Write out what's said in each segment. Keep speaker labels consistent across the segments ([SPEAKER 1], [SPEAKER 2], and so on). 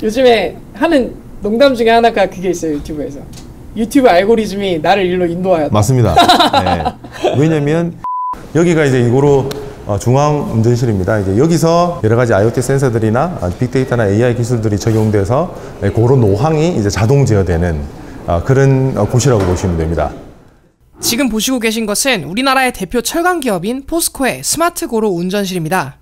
[SPEAKER 1] 요즘에 하는 농담 중에 하나가 그게 있어요. 유튜브에서. 유튜브 알고리즘이 나를 일로 인도하였다.
[SPEAKER 2] 맞습니다. 네. 왜냐면 여기가 이제 이고로 중앙 운전실입니다. 이제 여기서 여러 가지 IoT 센서들이나 빅데이터나 AI 기술들이 적용돼서 그런 노항이 이제 자동 제어되는 그런 곳이라고 보시면 됩니다.
[SPEAKER 3] 지금 보시고 계신 것은 우리나라의 대표 철강 기업인 포스코의 스마트 고로 운전실입니다.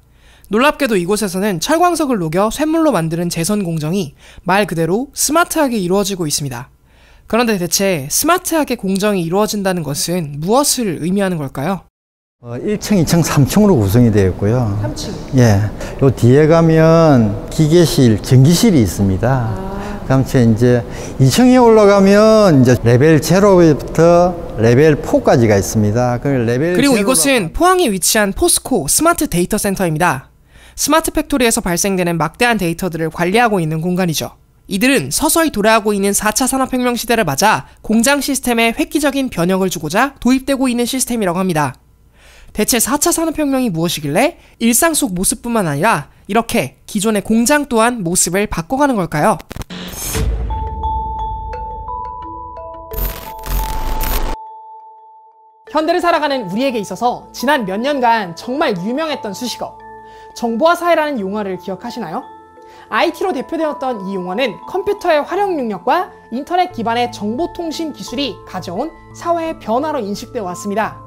[SPEAKER 3] 놀랍게도 이곳에서는 철광석을 녹여 쇳물로 만드는 제선 공정이 말 그대로 스마트하게 이루어지고 있습니다. 그런데 대체 스마트하게 공정이 이루어진다는 것은 무엇을 의미하는 걸까요?
[SPEAKER 4] 1층, 2층, 3층으로 구성이 되어 있고요.
[SPEAKER 1] 3층.
[SPEAKER 4] 예. 요 뒤에 가면 기계실, 전기실이 있습니다. 그다음에 이제 2층에 올라가면 이제 레벨 0부터 레벨 4까지가 있습니다.
[SPEAKER 3] 그리고 이곳은 포항에 위치한 포스코 스마트 데이터 센터입니다. 스마트 팩토리에서 발생되는 막대한 데이터들을 관리하고 있는 공간이죠. 이들은 서서히 돌아가고 있는 4차 산업혁명 시대를 맞아 공장 시스템에 획기적인 변혁을 주고자 도입되고 있는 시스템이라고 합니다. 대체 4차 산업혁명이 무엇이길래 일상 속 모습뿐만 아니라 이렇게 기존의 공장 또한 모습을 바꿔가는 걸까요?
[SPEAKER 1] 현대를 살아가는 우리에게 있어서 지난 몇 년간 정말 유명했던 수식어, 정보화 사회라는 용어를 기억하시나요? IT로 대표되었던 이 용어는 컴퓨터의 활용 능력과 인터넷 기반의 정보통신 기술이 가져온 사회의 변화로 인식되어 왔습니다.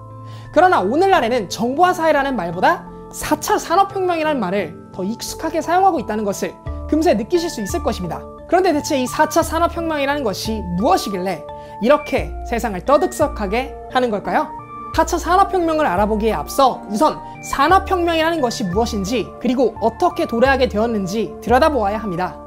[SPEAKER 1] 그러나 오늘날에는 정보화 사회라는 말보다 4차 산업혁명이라는 말을 더 익숙하게 사용하고 있다는 것을 금세 느끼실 수 있을 것입니다. 그런데 대체 이 4차 산업혁명이라는 것이 무엇이길래 이렇게 세상을 떠들썩하게 하는 걸까요? 4차 산업혁명을 알아보기에 앞서 우선 산업혁명이라는 것이 무엇인지 그리고 어떻게 도래하게 되었는지 들여다보아야 합니다.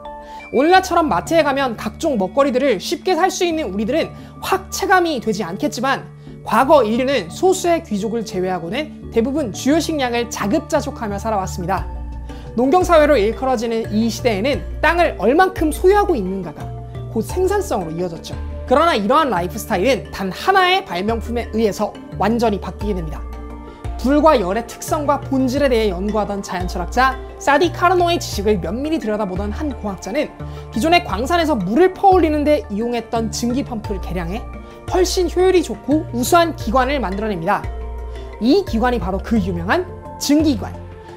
[SPEAKER 1] 오늘날처럼 마트에 가면 각종 먹거리들을 쉽게 살 수 있는 우리들은 확 체감이 되지 않겠지만 과거 인류는 소수의 귀족을 제외하고는 대부분 주요 식량을 자급자족하며 살아왔습니다. 농경사회로 일컬어지는 이 시대에는 땅을 얼만큼 소유하고 있는가가 곧 생산성으로 이어졌죠. 그러나 이러한 라이프 스타일은 단 하나의 발명품에 의해서 완전히 바뀌게 됩니다. 불과 열의 특성과 본질에 대해 연구하던 자연철학자 사디 카르노의 지식을 면밀히 들여다보던 한 공학자는 기존의 광산에서 물을 퍼올리는 데 이용했던 증기 펌프를 개량해 훨씬 효율이 좋고 우수한 기관을 만들어냅니다. 이 기관이 바로 그 유명한 증기기관.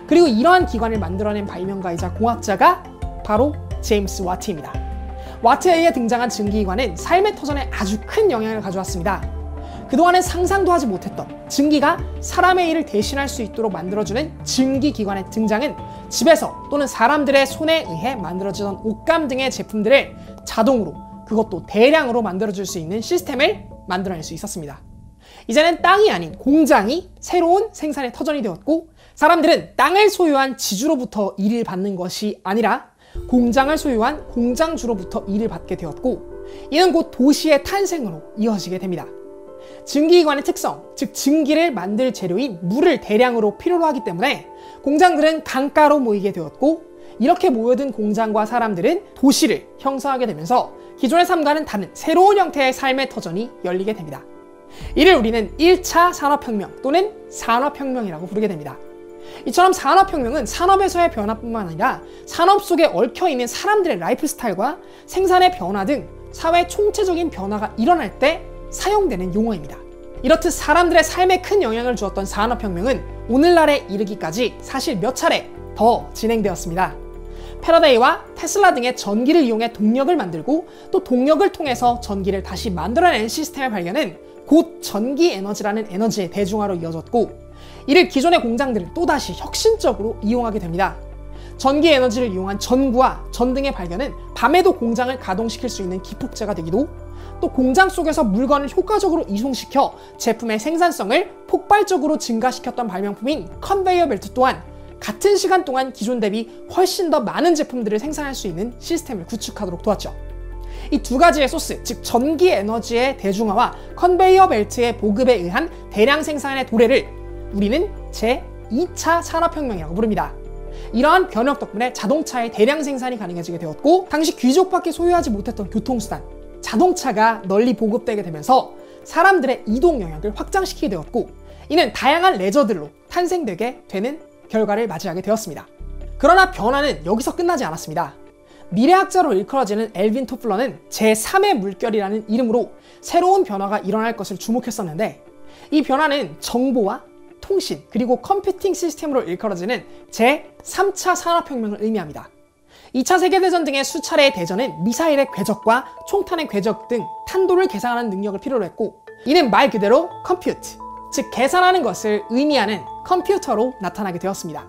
[SPEAKER 1] 그리고 이러한 기관을 만들어낸 발명가이자 공학자가 바로 제임스 와트입니다. 와트에 의해 등장한 증기기관은 삶의 터전에 아주 큰 영향을 가져왔습니다. 그동안은 상상도 하지 못했던 증기가 사람의 일을 대신할 수 있도록 만들어주는 증기기관의 등장은 집에서 또는 사람들의 손에 의해 만들어지던 옷감 등의 제품들을 자동으로 그것도 대량으로 만들어줄 수 있는 시스템을 만들어낼 수 있었습니다. 이제는 땅이 아닌 공장이 새로운 생산의 터전이 되었고 사람들은 땅을 소유한 지주로부터 일을 받는 것이 아니라 공장을 소유한 공장주로부터 일을 받게 되었고 이는 곧 도시의 탄생으로 이어지게 됩니다. 증기기관의 특성, 즉 증기를 만들 재료인 물을 대량으로 필요로 하기 때문에 공장들은 강가로 모이게 되었고 이렇게 모여든 공장과 사람들은 도시를 형성하게 되면서 기존의 삶과는 다른 새로운 형태의 삶의 터전이 열리게 됩니다. 이를 우리는 1차 산업혁명 또는 산업혁명이라고 부르게 됩니다. 이처럼 산업혁명은 산업에서의 변화뿐만 아니라 산업 속에 얽혀있는 사람들의 라이프 스타일과 생산의 변화 등 사회 총체적인 변화가 일어날 때 사용되는 용어입니다. 이렇듯 사람들의 삶에 큰 영향을 주었던 산업혁명은 오늘날에 이르기까지 사실 몇 차례 더 진행되었습니다. 패러데이와 테슬라 등의 전기를 이용해 동력을 만들고 또 동력을 통해서 전기를 다시 만들어내는 시스템의 발견은 곧 전기 에너지라는 에너지의 대중화로 이어졌고 이를 기존의 공장들은 또다시 혁신적으로 이용하게 됩니다. 전기 에너지를 이용한 전구와 전 등의 발견은 밤에도 공장을 가동시킬 수 있는 기폭제가 되기도 또 공장 속에서 물건을 효과적으로 이송시켜 제품의 생산성을 폭발적으로 증가시켰던 발명품인 컨베이어 벨트 또한 같은 시간 동안 기존 대비 훨씬 더 많은 제품들을 생산할 수 있는 시스템을 구축하도록 도왔죠. 이 두 가지의 소스, 즉 전기 에너지의 대중화와 컨베이어 벨트의 보급에 의한 대량 생산의 도래를 우리는 제2차 산업혁명이라고 부릅니다. 이러한 변혁 덕분에 자동차의 대량 생산이 가능해지게 되었고 당시 귀족밖에 소유하지 못했던 교통수단, 자동차가 널리 보급되게 되면서 사람들의 이동 영역을 확장시키게 되었고 이는 다양한 레저들로 탄생되게 되는 결과를 맞이하게 되었습니다. 그러나 변화는 여기서 끝나지 않았습니다. 미래학자로 일컬어지는 엘빈 토플러는 제3의 물결이라는 이름으로 새로운 변화가 일어날 것을 주목했었는데, 이 변화는 정보와 통신 그리고 컴퓨팅 시스템으로 일컬어지는 제3차 산업혁명을 의미합니다. 2차 세계대전 등의 수차례의 대전은 미사일의 궤적과 총탄의 궤적 등 탄도를 계산하는 능력을 필요로 했고, 이는 말 그대로 컴퓨트, 즉 계산하는 것을 의미하는 컴퓨터로 나타나게 되었습니다.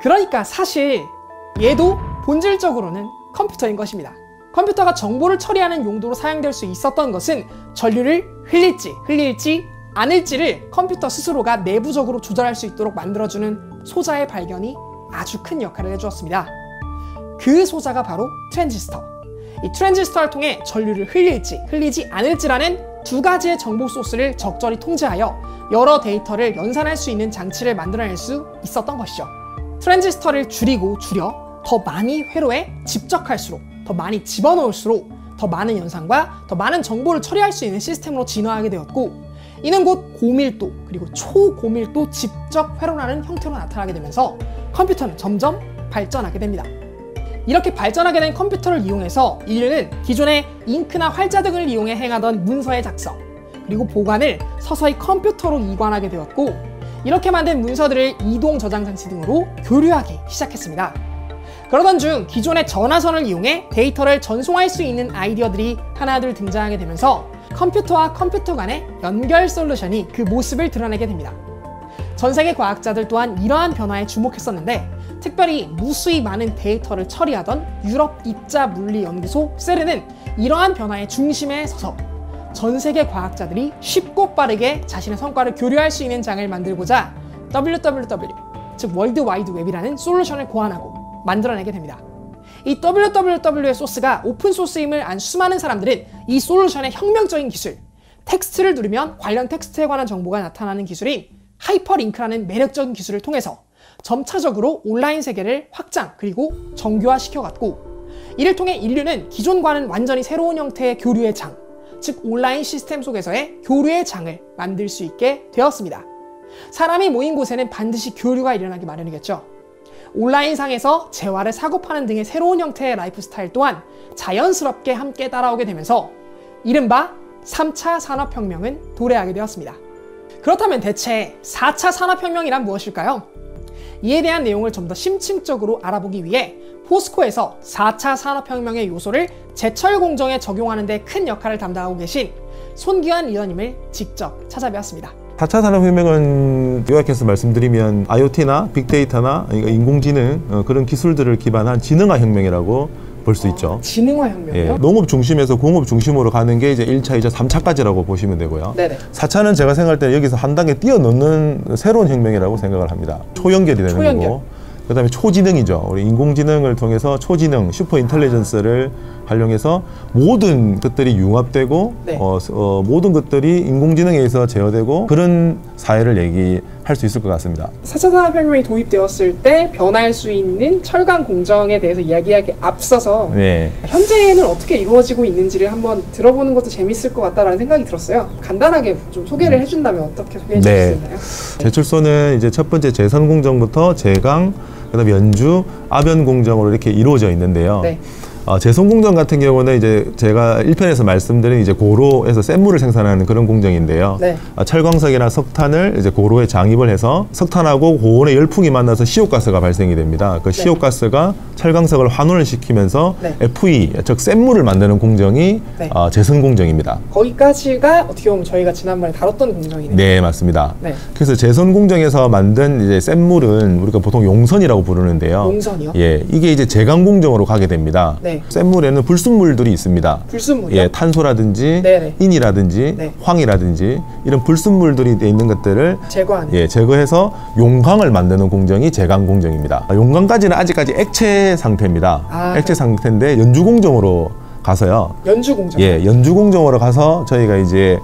[SPEAKER 1] 그러니까 사실 얘도 본질적으로는 컴퓨터인 것입니다. 컴퓨터가 정보를 처리하는 용도로 사용될 수 있었던 것은 전류를 흘릴지 않을지를 컴퓨터 스스로가 내부적으로 조절할 수 있도록 만들어주는 소자의 발견이 아주 큰 역할을 해주었습니다. 그 소자가 바로 트랜지스터. 이 트랜지스터를 통해 전류를 흘리지 않을지라는 두 가지의 정보 소스를 적절히 통제하여 여러 데이터를 연산할 수 있는 장치를 만들어낼 수 있었던 것이죠. 트랜지스터를 줄이고 줄여 더 많이 회로에 집적할수록, 더 많이 집어넣을수록 더 많은 연산과 더 많은 정보를 처리할 수 있는 시스템으로 진화하게 되었고, 이는 곧 고밀도 그리고 초고밀도 집적 회로라는 형태로 나타나게 되면서 컴퓨터는 점점 발전하게 됩니다. 이렇게 발전하게 된 컴퓨터를 이용해서 인류는 기존의 잉크나 활자 등을 이용해 행하던 문서의 작성 그리고 보관을 서서히 컴퓨터로 이관하게 되었고, 이렇게 만든 문서들을 이동 저장 장치 등으로 교류하기 시작했습니다. 그러던 중 기존의 전화선을 이용해 데이터를 전송할 수 있는 아이디어들이 하나둘 등장하게 되면서 컴퓨터와 컴퓨터 간의 연결 솔루션이 그 모습을 드러내게 됩니다. 전 세계 과학자들 또한 이러한 변화에 주목했었는데, 특별히 무수히 많은 데이터를 처리하던 유럽 입자 물리 연구소 세르는 이러한 변화의 중심에 서서 전 세계 과학자들이 쉽고 빠르게 자신의 성과를 교류할 수 있는 장을 만들고자 WWW, 즉 월드 와이드 웹이라는 솔루션을 고안하고 만들어내게 됩니다. 이 WWW의 소스가 오픈소스임을 안 수많은 사람들은 이 솔루션의 혁명적인 기술, 텍스트를 누르면 관련 텍스트에 관한 정보가 나타나는 기술인 하이퍼링크라는 매력적인 기술을 통해서 점차적으로 온라인 세계를 확장 그리고 정교화시켜갔고, 이를 통해 인류는 기존과는 완전히 새로운 형태의 교류의 장, 즉 온라인 시스템 속에서의 교류의 장을 만들 수 있게 되었습니다. 사람이 모인 곳에는 반드시 교류가 일어나기 마련이겠죠. 온라인상에서 재화를 사고 파는 등의 새로운 형태의 라이프 스타일 또한 자연스럽게 함께 따라오게 되면서 이른바 3차 산업혁명은 도래하게 되었습니다. 그렇다면 대체 4차 산업혁명이란 무엇일까요? 이에 대한 내용을 좀 더 심층적으로 알아보기 위해 포스코에서 4차 산업혁명의 요소를 제철 공정에 적용하는 데 큰 역할을 담당하고 계신 손기환 리더님을 직접 찾아뵈었습니다.
[SPEAKER 2] 4차 산업혁명은 요약해서 말씀드리면 IoT나 빅데이터나 인공지능 그런 기술들을 기반한 진흥화 혁명이라고 볼 수 있죠.
[SPEAKER 1] 진흥화 혁명이요?
[SPEAKER 2] 예, 농업 중심에서 공업 중심으로 가는 게 이제 1차, 2차, 3차까지라고 보시면 되고요.
[SPEAKER 1] 네네.
[SPEAKER 2] 4차는 제가 생각할 때 여기서 한 단계 뛰어넘는 새로운 혁명이라고 생각을 합니다. 초연결이 되는 거고, 그 다음에 초지능이죠. 우리 인공지능을 통해서 초지능, 슈퍼 인텔리전스를 활용해서 모든 것들이 융합되고
[SPEAKER 1] 네.
[SPEAKER 2] 모든 것들이 인공지능에 의해서 제어되고 그런 사회를 얘기할 수 있을 것 같습니다.
[SPEAKER 1] 4차 산업혁명이 도입되었을 때 변할 수 있는 철강 공정에 대해서 이야기하기 앞서서
[SPEAKER 2] 네.
[SPEAKER 1] 현재는 어떻게 이루어지고 있는지를 한번 들어보는 것도 재밌을 것 같다라는 생각이 들었어요. 간단하게 좀 소개를 해준다면 어떻게 소개해 주실 수 있나요?
[SPEAKER 2] 제철소는 이제 첫 번째 제선 공정부터 제강, 그다음에 연주, 압연 공정으로 이렇게 이루어져 있는데요.
[SPEAKER 1] 네.
[SPEAKER 2] 제선 공정 같은 경우는 이제 제가 1편에서 말씀드린 이제 고로에서 샘물을 생산하는 그런 공정인데요.
[SPEAKER 1] 네.
[SPEAKER 2] 철광석이나 석탄을 이제 고로에 장입을 해서 석탄하고 고온의 열풍이 만나서 시옥가스가 발생이 됩니다. 그 시옥가스가 철광석을 환원을 시키면서
[SPEAKER 1] 네.
[SPEAKER 2] FE, 즉 샘물을 만드는 공정이
[SPEAKER 1] 네.
[SPEAKER 2] 제선 공정입니다.
[SPEAKER 1] 거기까지가 어떻게 보면 저희가 지난번에 다뤘던 공정이네요.
[SPEAKER 2] 네, 맞습니다.
[SPEAKER 1] 네.
[SPEAKER 2] 그래서 제선 공정에서 만든 이제 샘물은 우리가 보통 용선이라고 부르는데요.
[SPEAKER 1] 용선이요?
[SPEAKER 2] 예, 이게 이제 제강 공정으로 가게 됩니다.
[SPEAKER 1] 네.
[SPEAKER 2] 샘물에는 불순물들이 있습니다.
[SPEAKER 1] 불순물이요?
[SPEAKER 2] 예, 탄소라든지
[SPEAKER 1] 네네.
[SPEAKER 2] 인이라든지
[SPEAKER 1] 네.
[SPEAKER 2] 황이라든지 이런 불순물들이 돼 있는 것들을
[SPEAKER 1] 제거하는.
[SPEAKER 2] 예, 제거해서 용광을 만드는 공정이 제강 공정입니다. 용광까지는 아직까지 액체 상태입니다. 액체 상태인데 연주 공정으로 가서요.
[SPEAKER 1] 연주 공정.
[SPEAKER 2] 예, 연주 공정으로 가서 저희가 이제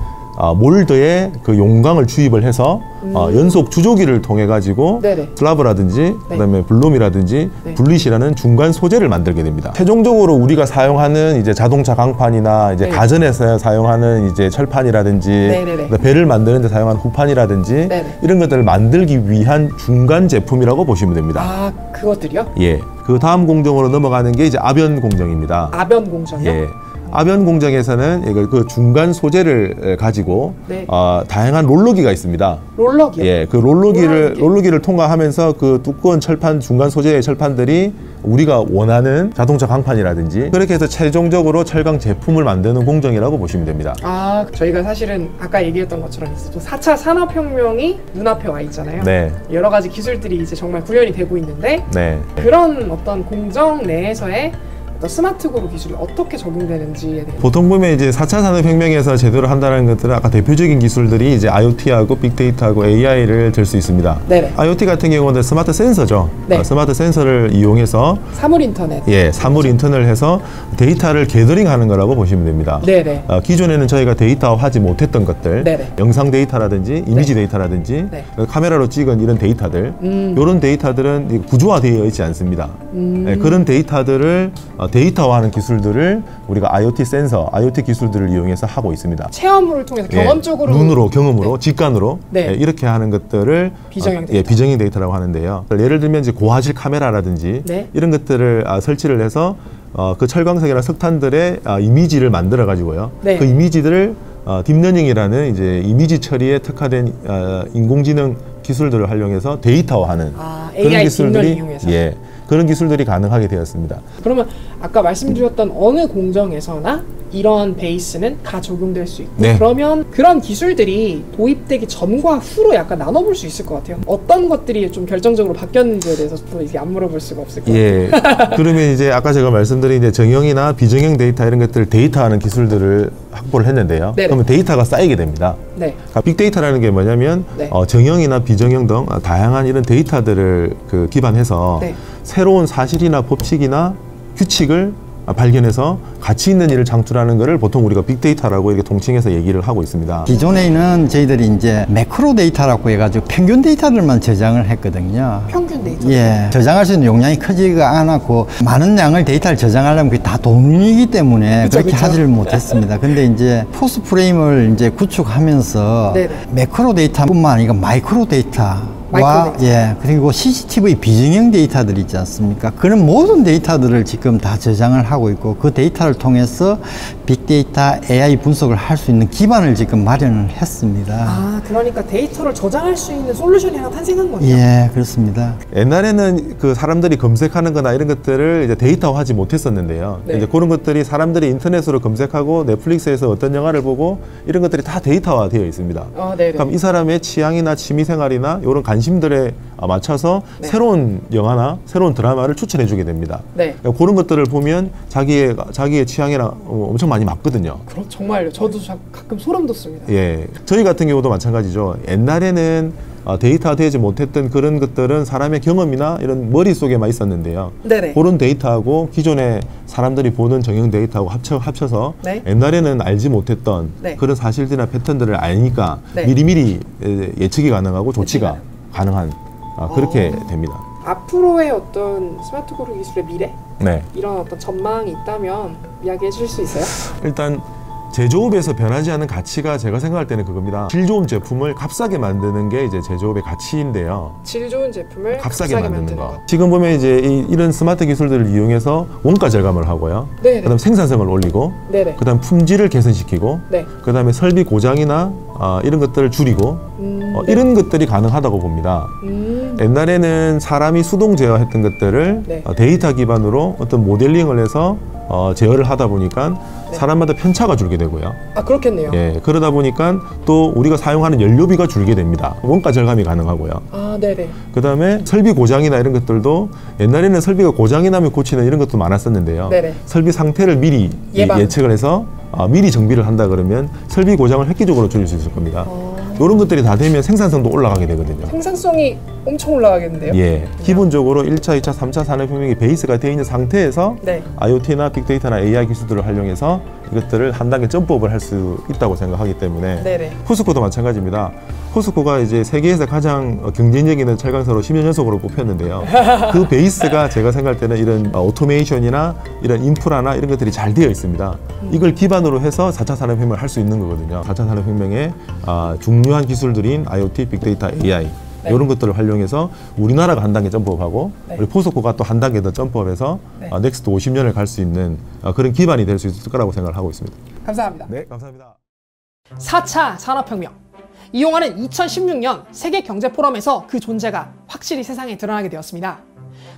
[SPEAKER 2] 몰드에 그 용광을 주입을 해서 연속 주조기를 통해 가지고
[SPEAKER 1] 네네.
[SPEAKER 2] 슬라브라든지
[SPEAKER 1] 네.
[SPEAKER 2] 그다음에 블룸이라든지
[SPEAKER 1] 네.
[SPEAKER 2] 블릿이라는 중간 소재를 만들게 됩니다. 최종적으로 우리가 사용하는 이제 자동차 강판이나 이제
[SPEAKER 1] 네.
[SPEAKER 2] 가전에서 사용하는 이제 철판이라든지
[SPEAKER 1] 네네네.
[SPEAKER 2] 배를 만드는 데 사용하는 후판이라든지
[SPEAKER 1] 네네.
[SPEAKER 2] 이런 것들을 만들기 위한 중간 제품이라고 보시면 됩니다.
[SPEAKER 1] 아, 그것들이요?
[SPEAKER 2] 예. 그 다음 공정으로 넘어가는 게 이제 아변 공정입니다.
[SPEAKER 1] 아변 공정이요?
[SPEAKER 2] 예. 아변 공정에서는 이걸 그 중간 소재를 가지고
[SPEAKER 1] 네.
[SPEAKER 2] 다양한 롤러기가 있습니다.
[SPEAKER 1] 롤러기요?
[SPEAKER 2] 예, 그
[SPEAKER 1] 롤러기.
[SPEAKER 2] 롤러기를 통과하면서 그 두꺼운 철판 중간 소재의 철판들이 우리가 원하는 자동차 강판이라든지 그렇게 해서 최종적으로 철강 제품을 만드는 공정이라고 보시면 됩니다.
[SPEAKER 1] 아, 저희가 사실은 아까 얘기했던 것처럼 이제 또 4차 산업혁명이 눈앞에 와 있잖아요.
[SPEAKER 2] 네,
[SPEAKER 1] 여러 가지 기술들이 이제 정말 구현이 되고 있는데
[SPEAKER 2] 네.
[SPEAKER 1] 그런 어떤 공정 내에서의 어떤 스마트 고루 기술이 어떻게 적용되는지에 대해
[SPEAKER 2] 보통 보면 이제 4차 산업혁명에서 제대로 한다는 것들은 아까 대표적인 기술들이 이제 IoT하고 빅데이터하고 AI를 들 수 있습니다.
[SPEAKER 1] 네네.
[SPEAKER 2] IoT 같은 경우는 스마트 센서죠.
[SPEAKER 1] 네.
[SPEAKER 2] 스마트 센서를 이용해서
[SPEAKER 1] 사물 인터넷.
[SPEAKER 2] 예, 사물 인터넷을 해서 데이터를 게더링하는 거라고 보시면 됩니다.
[SPEAKER 1] 네네.
[SPEAKER 2] 기존에는 저희가 데이터화하지 못했던 것들,
[SPEAKER 1] 네네.
[SPEAKER 2] 영상 데이터라든지 이미지 데이터라든지
[SPEAKER 1] 네.
[SPEAKER 2] 카메라로 찍은 이런 데이터들, 이런 데이터들은 구조화되어 있지 않습니다. 예, 그런 데이터들을 데이터화하는 기술들을 우리가 IoT 센서, IoT 기술들을 이용해서 하고 있습니다.
[SPEAKER 1] 체험을 통해서
[SPEAKER 2] 예,
[SPEAKER 1] 경험적으로
[SPEAKER 2] 눈으로, 경험으로,
[SPEAKER 1] 네.
[SPEAKER 2] 직관으로
[SPEAKER 1] 네.
[SPEAKER 2] 예, 이렇게 하는 것들을
[SPEAKER 1] 비정형 데이터.
[SPEAKER 2] 예, 비정형 데이터라고 하는데요. 예를 들면 이제 고화질 카메라라든지
[SPEAKER 1] 네.
[SPEAKER 2] 이런 것들을 설치를 해서 그 철광석이나 석탄들의 이미지를 만들어 가지고요.
[SPEAKER 1] 네.
[SPEAKER 2] 그 이미지들을 딥러닝이라는 이제 이미지 처리에 특화된 인공지능 기술들을 활용해서 데이터화하는 그런
[SPEAKER 1] AI
[SPEAKER 2] 기술들이
[SPEAKER 1] 딥러닝 이용해서.
[SPEAKER 2] 예, 그런 기술들이 가능하게 되었습니다.
[SPEAKER 1] 그러면 아까 말씀드렸던 어느 공정에서나 이런 베이스는 다 적용될 수 있고
[SPEAKER 2] 네.
[SPEAKER 1] 그러면 그런 기술들이 도입되기 전과 후로 약간 나눠볼 수 있을 것 같아요. 어떤 것들이 좀 결정적으로 바뀌었는지에 대해서 또 이제 안 물어볼 수가 없을 것 같아요.
[SPEAKER 2] 예. 그러면 이제 아까 제가 말씀드린 이제 정형이나 비정형 데이터 이런 것들을 데이터하는 기술들을 확보를 했는데요.
[SPEAKER 1] 네네.
[SPEAKER 2] 그러면 데이터가 쌓이게 됩니다.
[SPEAKER 1] 네.
[SPEAKER 2] 그러니까 빅데이터라는 게 뭐냐면
[SPEAKER 1] 네.
[SPEAKER 2] 정형이나 비정형 등 다양한 이런 데이터들을 기반해서
[SPEAKER 1] 네.
[SPEAKER 2] 새로운 사실이나 법칙이나 규칙을 발견해서 가치 있는 일을 창출하는 것을 보통 우리가 빅데이터라고 이렇게 통칭해서 얘기를 하고 있습니다.
[SPEAKER 4] 기존에는 저희들이 이제 매크로 데이터라고 해가지고 평균 데이터들만 저장을 했거든요.
[SPEAKER 1] 평균 데이터.
[SPEAKER 4] 예, 저장할 수 있는 용량이 크지가 않았고 많은 양을 데이터를 저장하려면 그게 다 돈이기 때문에
[SPEAKER 1] 그쵸,
[SPEAKER 4] 그렇게
[SPEAKER 1] 그쵸.
[SPEAKER 4] 하지를 못했습니다. 근데 이제 포스 프레임을 이제 구축하면서
[SPEAKER 1] 네네.
[SPEAKER 4] 매크로 데이터뿐만 아니라 마이크로 데이터와
[SPEAKER 1] 마이크로 데이터.
[SPEAKER 4] 예, 그리고 CCTV 비정형 데이터들 있지 않습니까? 그런 모든 데이터들을 지금 다 저장을 하고 있고 그 데이터를 통해서 빅데이터 AI 분석을 할 수 있는 기반을 지금 마련을 했습니다.
[SPEAKER 1] 아, 그러니까 데이터를 저장할 수 있는 솔루션이 하나 탄생한 거네요.
[SPEAKER 4] 예, 그렇습니다.
[SPEAKER 2] 옛날에는 그 사람들이 검색하는 거나 이런 것들을 이제 데이터화하지 못했었는데요.
[SPEAKER 1] 네.
[SPEAKER 2] 이제 그런 것들이 사람들이 인터넷으로 검색하고 넷플릭스에서 어떤 영화를 보고 이런 것들이 다 데이터화 되어 있습니다.
[SPEAKER 1] 네네.
[SPEAKER 2] 그럼 이 사람의 취향이나 취미생활이나 이런 관심들에 맞춰서
[SPEAKER 1] 네.
[SPEAKER 2] 새로운 영화나 새로운 드라마를 추천해 주게 됩니다.
[SPEAKER 1] 네.
[SPEAKER 2] 그러니까 그런 것들을 보면 자기의 취향이랑 엄청 많이 맞거든요.
[SPEAKER 1] 정말요. 저도 가끔 소름 돋습니다.
[SPEAKER 2] 예, 저희 같은 경우도 마찬가지죠. 옛날에는 데이터화되지 못했던 그런 것들은 사람의 경험이나 이런 머릿속에만 있었는데요.
[SPEAKER 1] 네네.
[SPEAKER 2] 그런 데이터하고 기존에 사람들이 보는 정형 데이터하고 합쳐서
[SPEAKER 1] 네.
[SPEAKER 2] 옛날에는 알지 못했던
[SPEAKER 1] 네.
[SPEAKER 2] 그런 사실들이나 패턴들을 아니까
[SPEAKER 1] 네.
[SPEAKER 2] 미리미리 예측이 가능하고 조치가 가능한 그렇게 됩니다.
[SPEAKER 1] 앞으로의 어떤 스마트 고루 기술의 미래?
[SPEAKER 2] 네.
[SPEAKER 1] 이런 어떤 전망이 있다면 이야기해 주실 수 있어요?
[SPEAKER 2] 일단 제조업에서 변하지 않는 가치가 제가 생각할 때는 그겁니다. 질 좋은 제품을 값싸게 만드는 게 이제 제조업의 가치인데요.
[SPEAKER 1] 질 좋은 제품을
[SPEAKER 2] 값싸게 만드는 거. 지금 보면 이제 이런 스마트 기술들을 이용해서 원가 절감을 하고요.
[SPEAKER 1] 네네.
[SPEAKER 2] 그다음 생산성을 올리고,
[SPEAKER 1] 네네.
[SPEAKER 2] 그다음 품질을 개선시키고,
[SPEAKER 1] 네.
[SPEAKER 2] 그다음에 설비 고장이나 이런 것들을 줄이고
[SPEAKER 1] 네.
[SPEAKER 2] 이런 것들이 가능하다고 봅니다. 옛날에는 사람이 수동 제어했던 것들을
[SPEAKER 1] 네.
[SPEAKER 2] 데이터 기반으로 어떤 모델링을 해서 제어를 하다 보니까
[SPEAKER 1] 네.
[SPEAKER 2] 사람마다 편차가 줄게 되고요.
[SPEAKER 1] 아, 그렇겠네요.
[SPEAKER 2] 예, 그러다 보니까 또 우리가 사용하는 연료비가 줄게 됩니다. 원가 절감이 가능하고요.
[SPEAKER 1] 아, 네네.
[SPEAKER 2] 그 다음에 설비 고장이나 이런 것들도 옛날에는 설비가 고장이 나면 고치는 이런 것도 많았었는데요.
[SPEAKER 1] 네네.
[SPEAKER 2] 설비 상태를 미리
[SPEAKER 1] 예방.
[SPEAKER 2] 예측을 해서 미리 정비를 한다 그러면 설비 고장을 획기적으로 줄일 수 있을 겁니다. 이런 것들이 다 되면 생산성도 올라가게 되거든요.
[SPEAKER 1] 생산성이 엄청 올라가겠는데요?
[SPEAKER 2] 예, 기본적으로 1차, 2차, 3차 산업혁명이 베이스가 되어 있는 상태에서
[SPEAKER 1] 네.
[SPEAKER 2] IoT나 빅데이터나 AI 기술들을 활용해서 이것들을 한 단계 점프업을 할 수 있다고 생각하기 때문에
[SPEAKER 1] 네네.
[SPEAKER 2] 포스코도 마찬가지입니다. 포스코가 이제 세계에서 가장 경쟁력 있는 철강사로 10년 연속으로 뽑혔는데요. 그 베이스가 제가 생각할 때는 이런 오토메이션이나 이런 인프라나 이런 것들이 잘 되어 있습니다. 이걸 기반으로 해서 4차 산업혁명을 할 수 있는 거거든요. 4차 산업혁명의 중요한 기술들인 IoT, 빅데이터, AI
[SPEAKER 1] 네.
[SPEAKER 2] 이런 것들을 활용해서 우리나라가 한 단계 점프업하고
[SPEAKER 1] 네.
[SPEAKER 2] 우리 포스코가 또 한 단계 더 점프업해서
[SPEAKER 1] 네.
[SPEAKER 2] 넥스트 50년을 갈 수 있는 그런 기반이 될 수 있을 거라고 생각을 하고 있습니다.
[SPEAKER 1] 감사합니다.
[SPEAKER 2] 네, 감사합니다.
[SPEAKER 1] 4차 산업혁명. 이 용어는 2016년 세계경제포럼에서 그 존재가 확실히 세상에 드러나게 되었습니다.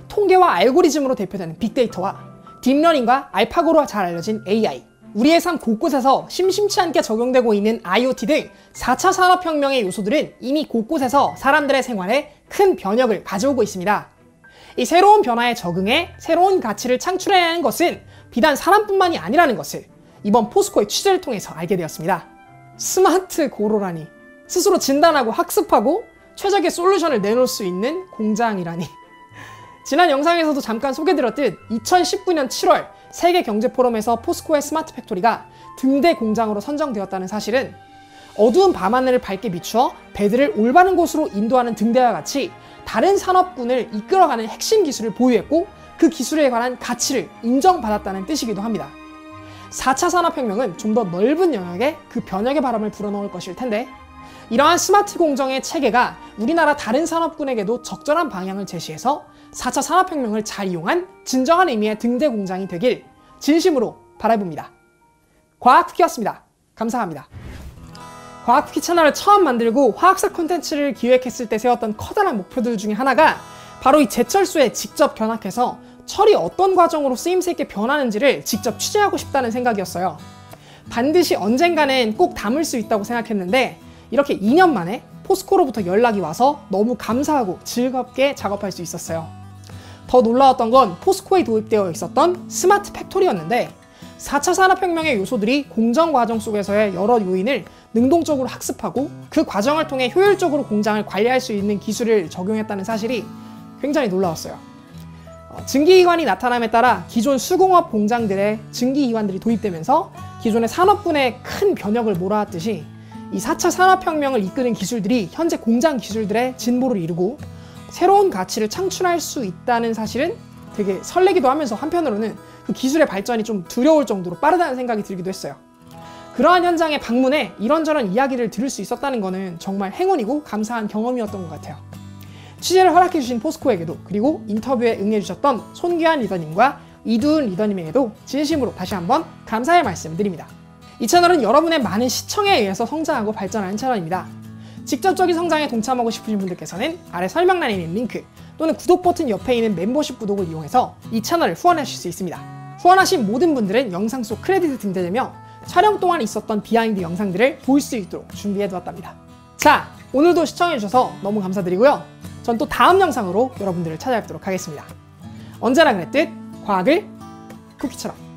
[SPEAKER 1] 통계와 알고리즘으로 대표되는 빅데이터와 딥러닝과 알파고로 잘 알려진 AI, 우리의 삶 곳곳에서 심심치 않게 적용되고 있는 IoT 등 4차 산업혁명의 요소들은 이미 곳곳에서 사람들의 생활에 큰 변혁을 가져오고 있습니다. 이 새로운 변화에 적응해 새로운 가치를 창출해내는 것은 비단 사람뿐만이 아니라는 것을 이번 포스코의 취재를 통해서 알게 되었습니다. 스마트 고로라니, 스스로 진단하고 학습하고 최적의 솔루션을 내놓을 수 있는 공장이라니. 지난 영상에서도 잠깐 소개드렸듯 2019년 7월 세계경제포럼에서 포스코의 스마트 팩토리가 등대 공장으로 선정되었다는 사실은 어두운 밤하늘을 밝게 비추어 배들을 올바른 곳으로 인도하는 등대와 같이 다른 산업군을 이끌어가는 핵심 기술을 보유했고 그 기술에 관한 가치를 인정받았다는 뜻이기도 합니다. 4차 산업혁명은 좀 더 넓은 영역에 그 변혁의 바람을 불어넣을 것일 텐데 이러한 스마트 공정의 체계가 우리나라 다른 산업군에게도 적절한 방향을 제시해서 4차 산업혁명을 잘 이용한 진정한 의미의 등대 공장이 되길 진심으로 바라봅니다. 과학쿠키였습니다. 감사합니다. 과학쿠키 채널을 처음 만들고 화학사 콘텐츠를 기획했을 때 세웠던 커다란 목표들 중에 하나가 바로 이 제철소에 직접 견학해서 철이 어떤 과정으로 쓰임새 있게 변하는지를 직접 취재하고 싶다는 생각이었어요. 반드시 언젠가는 꼭 담을 수 있다고 생각했는데 이렇게 2년 만에 포스코로부터 연락이 와서 너무 감사하고 즐겁게 작업할 수 있었어요. 더 놀라웠던 건 포스코에 도입되어 있었던 스마트 팩토리였는데 4차 산업혁명의 요소들이 공정 과정 속에서의 여러 요인을 능동적으로 학습하고 그 과정을 통해 효율적으로 공장을 관리할 수 있는 기술을 적용했다는 사실이 굉장히 놀라웠어요. 증기기관이 나타남에 따라 기존 수공업 공장들의 증기기관들이 도입되면서 기존의 산업군에 큰 변혁을 몰아왔듯이 이 4차 산업혁명을 이끄는 기술들이 현재 공장 기술들의 진보를 이루고 새로운 가치를 창출할 수 있다는 사실은 되게 설레기도 하면서 한편으로는 그 기술의 발전이 좀 두려울 정도로 빠르다는 생각이 들기도 했어요. 그러한 현장에 방문해 이런저런 이야기를 들을 수 있었다는 것은 정말 행운이고 감사한 경험이었던 것 같아요. 취재를 허락해주신 포스코에게도 그리고 인터뷰에 응해주셨던 손귀한 리더님과 이두은 리더님에게도 진심으로 다시 한번 감사의 말씀 드립니다. 이 채널은 여러분의 많은 시청에 의해서 성장하고 발전하는 채널입니다. 직접적인 성장에 동참하고 싶으신 분들께서는 아래 설명란에 있는 링크 또는 구독 버튼 옆에 있는 멤버십 구독을 이용해서 이 채널을 후원하실 수 있습니다. 후원하신 모든 분들은 영상 속 크레딧이 등재되며 촬영 동안 있었던 비하인드 영상들을 볼 수 있도록 준비해두었답니다. 자, 오늘도 시청해주셔서 너무 감사드리고요. 전 또 다음 영상으로 여러분들을 찾아뵙도록 하겠습니다. 언제나 그랬듯 과학을 쿠키처럼.